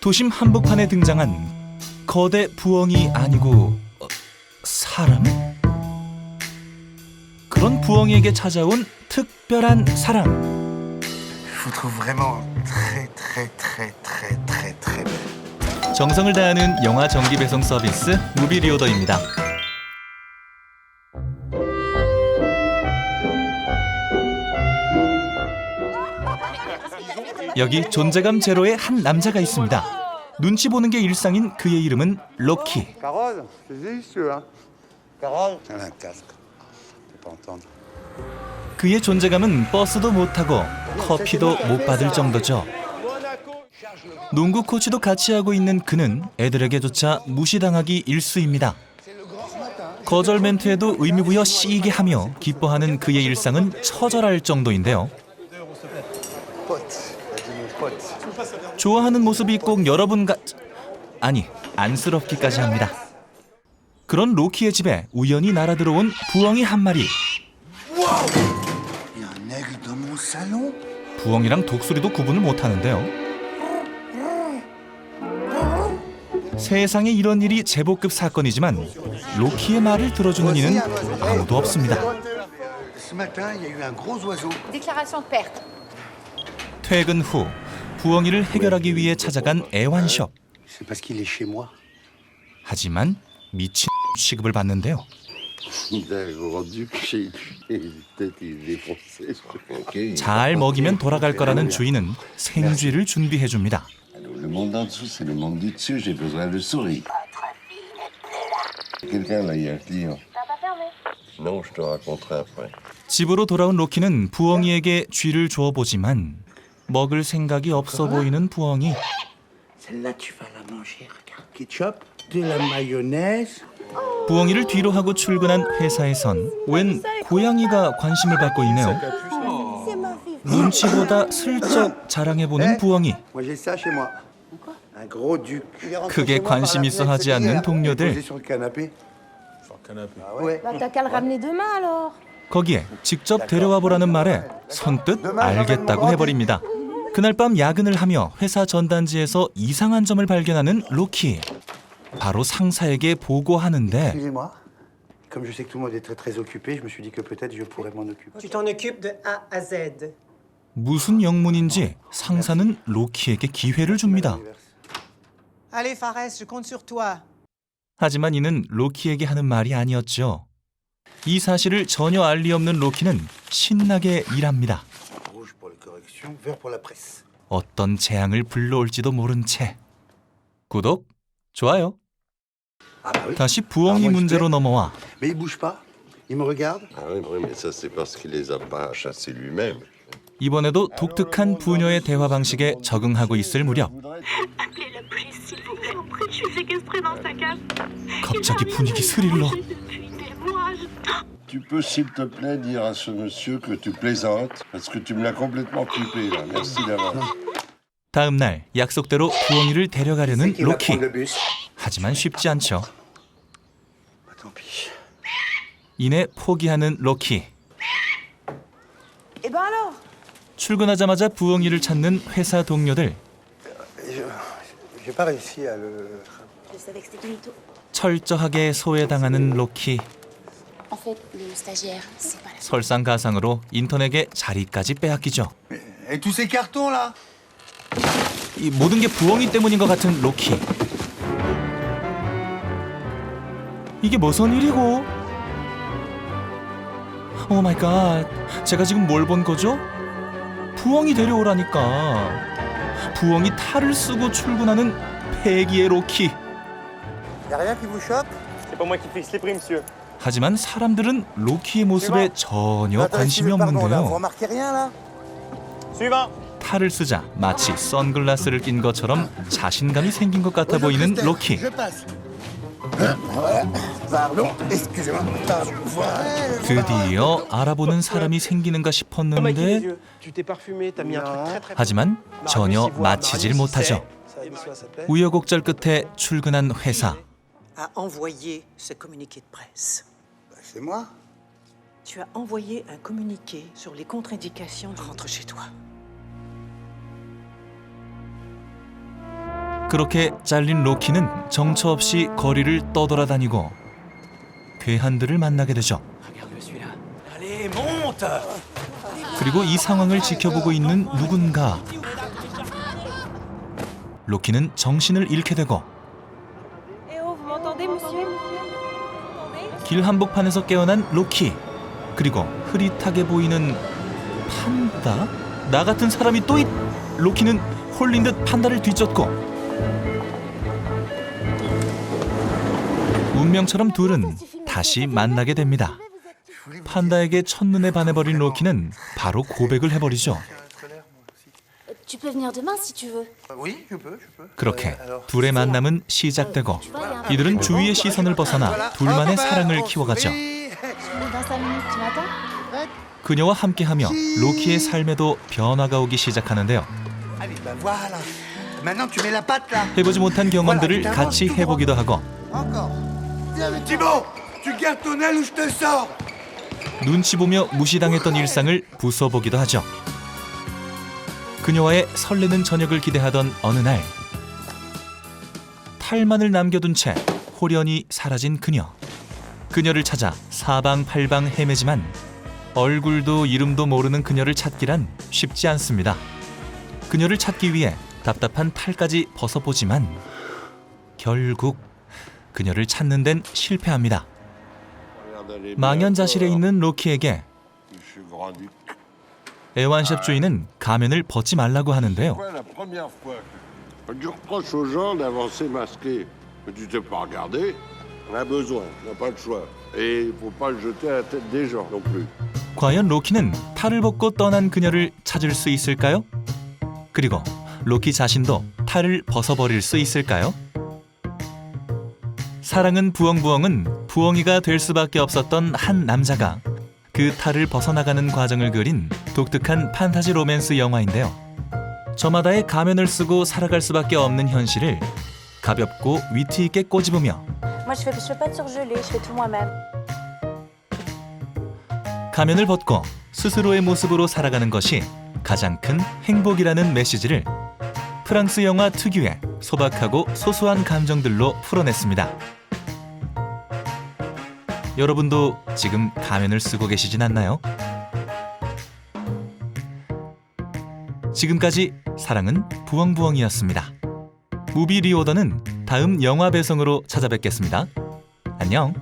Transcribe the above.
도심 한복판에 등장한 거대 부엉이 아니고 사람? 그런 부엉이에게 찾아온 특별한 사랑. Je vous trouve vraiment très très très très très très belle. 정성을 다하는 영화 정기 배송 서비스 무비 리오더입니다. 여기 존재감 제로의 한 남자가 있습니다. 눈치 보는 게 일상인 그의 이름은 로키. Carole, c'est délicieux, hein. Carole, elle a un casque. Tu peux entendre. 그의 존재감은 버스도 못 타고 커피도 못 받을 정도죠. 농구 코치도 같이 하고 있는 그는 애들에게조차 무시당하기 일쑤입니다. 거절 멘트에도 의미부여 씨게 하며 기뻐하는 그의 일상은 처절할 정도인데요. Pote, elle dit mon pote. 좋아하는 모습이 꼭 여러분과 아니 안쓰럽기까지 합니다. 그런 로키의 집에 우연히 날아들어온 부엉이 한 마리. Il y a un aigle dans mon salon. 부엉이랑 독수리도 구분을 못하는데요. 세상에 이런 일이 제복급 사건이지만 로키의 말을 들어주는 이는 아무도 없습니다. Ce matin, il y a eu un gros oiseau. Déclaration de perte. 퇴근 후 부엉이를 해결하기 위해 찾아간 애완숍. C'est parce qu'il est chez moi. 하지만 미친 취급을 받는데요. Il a rendu chez lui. Peut-être il est défoncé. 잘 먹이면 돌아갈 거라는 주인은 생쥐를 준비해줍니다. Le monde en dessous, c'est le monde du dessus. J'ai besoin de souris. Quelqu'un là, il y a un client. Non, je te raconterai après. 집으로 돌아온 로키는 부엉이에게 쥐를 주어보지만 먹을 생각이 없어 보이는 부엉이. Celle-là, tu vas la manger. Regarde, ketchup, de la mayonnaise. 부엉이를 뒤로 하고 출근한 회사에선 웬 고양이가 관심을 받고 있네요. 눈치보다 슬쩍 자랑해보는 부엉이. Moi, j'ai ça chez moi. Un gros duc. 크게 관심 있어 하지 않는 동료들. Posé sur le canapé. Ouais. Bah, t'as qu'à le ramener demain alors. 거기에 직접 데려와 보라는 말에 선뜻 알겠다고 해버립니다. 그날 밤 야근을 하며 회사 전단지에서 이상한 점을 발견하는 로키. 바로 상사에게 보고하는데 Excusez-moi. Comme je sais que tout le monde est très très occupé, je me suis dit que peut-être je pourrais m'en occuper. Tu t'en occupes de A à Z. 무슨 영문인지 상사는 로키에게 기회를 줍니다. Allez, Fares, je compte sur toi. 하지만 이는 로키에게 하는 말이 아니었죠. 이 사실을 전혀 알 리 없는 로키는 신나게 일합니다. Rouge pour les corrections, vert pour la presse. 어떤 재앙을 불러올지도 모른 채. 구독, 좋아요. Ah bah oui. 다시 부엉이 문제로 넘어와 Mais il bouge pas. Il me regarde. Ah oui, oui, mais ça, c'est parce qu'il les a pas chassés lui-même. 이번에도 독특한 부녀의 대화 방식에 적응하고 있을 무렵 Appelez la police, s'il vous plaît. Je suis séquestrée dans sa cave. 갑자기 분위기 스릴러. Depuis des mois, Tu peux, s'il te plaît, dire à ce monsieur que tu plaisantes, parce que tu me l'as complètement coupé, là. Merci d'avance. 다음 날 약속대로 부엉이를 데려가려는 Qui va 로키. prendre le bus. 하지만 쉽지 않죠. Bah, tant pis. 이내 포기하는 로키. Et ben alors. 출근하자마자 부엉이를 찾는 회사 동료들. J'ai pas réussi à le. je savais que c'était mytho. 철저하게 소외당하는 로키. En fait, le stagiaire, c'est pas la... 설상가상으로 인턴에게 자리까지 빼앗기죠. Et tous ces cartons là. 이 모든 게 부엉이 때문인 것 같은 로키. 이게 무슨 일이고? 오 마이 갓. 제가 지금 뭘 본 거죠? 부엉이 데려오라니까. 부엉이 탈을 쓰고 출근하는 폐기의 로키. Y a rien qui vous choque? C'est pas moi qui fixe les prix, monsieur. 하지만 사람들은 로키의 모습에 전혀 관심이 Vous 없는데요. remarquez rien là? Suivant. 탈을 쓰자 마치 선글라스를 낀 것처럼 자신감이 생긴 것 같아 보이는 로키. Je passe. Pardon, excusez-moi. 드디어 알아보는 사람이 생기는가 Mike, les 싶었는데 yeux. Tu t'es parfumé, t'as mis un truc très très... 하지만 전혀 마치질 못하죠. 우여곡절 끝에 출근한 회사. A envoyé ce communiqué de presse. C'est moi. Tu as envoyé un communiqué sur les contre-indications. Rentre chez toi. 그렇게 잘린 로키는 정처 없이 거리를 떠돌아다니고 괴한들을 만나게 되죠. 그리고 이 상황을 지켜보고 있는 누군가. 로키는 정신을 잃게 되고 Eh oh, vous m'entendez, monsieur? 길 한복판에서 깨어난 로키. 그리고 흐릿하게 보이는 판다? 나 같은 사람이 또 로키는 홀린 듯 판다를 뒤쫓고 운명처럼 둘은 다시 만나게 됩니다. 판다에게 첫눈에 반해버린 로키는 바로 고백을 해버리죠. Tu peux venir demain si tu veux. Oui, je peux. 그렇게 둘의 만남은 시작되고 이들은 주위의 시선을 벗어나 둘만의 사랑을 키워가죠. Dans 5 minutes, tu m'attends? 그녀와 함께하며 로키의 삶에도 변화가 오기 시작하는데요. Allez, bah voilà. Maintenant, tu mets la patte là. 해보지 못한 경험들을 같이 해보기도 하고 Encore. Thibaut, tu gardes ton aile ou je te sors. 눈치 보며 무시당했던 일상을 부숴보기도 하죠. 그녀와의 설레는 저녁을 기대하던 어느 날 탈만을 남겨둔 채 홀연히 사라진 그녀. 그녀를 찾아 사방팔방 헤매지만 얼굴도 이름도 모르는 그녀를 찾기란 쉽지 않습니다. 그녀를 찾기 위해 답답한 탈까지 벗어보지만 결국 그녀를 찾는 데는 실패합니다. 망연자실해 있는 로키에게 Je suis grandi. 애완샵 주인은 가면을 벗지 말라고 하는데요. Ouais, la première fois que tu reproches aux gens d'avancer masqués, mais tu t'es pas regardé. On a besoin, on n'a pas le choix. Et il faut pas le jeter à la tête des gens non plus. 과연 로키는 탈을 벗고 떠난 그녀를 찾을 수 있을까요? 그리고 로키 자신도 탈을 벗어버릴 수 있을까요? 사랑은 부엉부엉은 부엉이가 될 수밖에 없었던 한 남자가 그 탈을 벗어나가는 과정을 그린 독특한 판타지 로맨스 영화인데요. 저마다의 가면을 쓰고 살아갈 수밖에 없는 현실을 가볍고 위트 있게 꼬집으며 Moi, je fais pas de surgelé, je fais tout moi-même. 가면을 벗고 스스로의 모습으로 살아가는 것이 가장 큰 행복이라는 메시지를 프랑스 영화 특유의 소박하고 소소한 감정들로 풀어냈습니다. 여러분도 지금 가면을 쓰고 계시진 않나요? 지금까지 사랑은 부엉부엉이었습니다. 무비 리오더는 다음 영화 배송으로 찾아뵙겠습니다. 안녕.